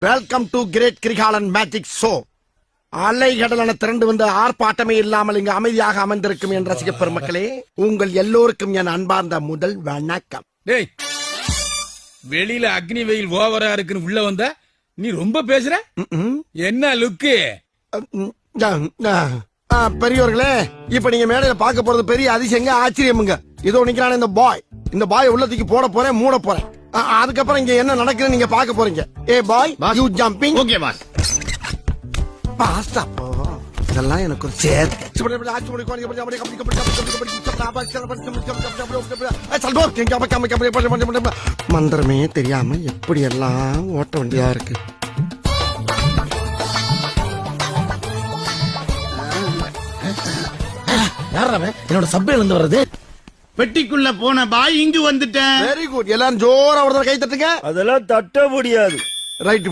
Welcome to great Kirikalan magic show. அலைகடலான திரண்டு வந்து ஆர்ப்பாட்டமே இல்லாமல் இங்கு அமைதியாக அமர்ந்திருக்கும் என் ரசிக பெருமக்களே, உங்கள் எல்லோருக்கும் என் அன்பார்ந்த முதல் வணக்கம். டேய், வெளியில அக்னி வெயில் ஓவரா இருக்குன்னு உள்ள வந்தா நீ ரொம்ப பேசுற. என்ன லுக்கு? பெரியவர்களே, இப்ப நீங்க மேடையில பார்க்க போறது பெரிய அதிசயங்க, ஆச்சரியமுங்க. இதோ நிக்கிறான இந்த பாய் உள்ளத்துக்கு போட போறேன், மூட போறேன். அதுக்கப்புறம் இங்க என்ன நடக்குதுன்னு நீங்க பார்க்க போறீங்க. ஏ boy, you jumping. Okay boss. பாஸ்டா போ. இதெல்லாம் எனக்கு ஒரு சேர்த்து. மந்திரமே தெரியாம எப்படி எல்லாம் ஓட்ட வேண்டியதா இருக்கு. என்னோட சப்பையில இருந்து வர்றது. பெட்டிக்குள்ள போன பாய் இங்கு வந்துட்டேன். Very good. எல்லாரும் ஜோரா ஒரு கை தட்டுங்க. அதெல்லாம் தட்ட முடியாது. ரைட்.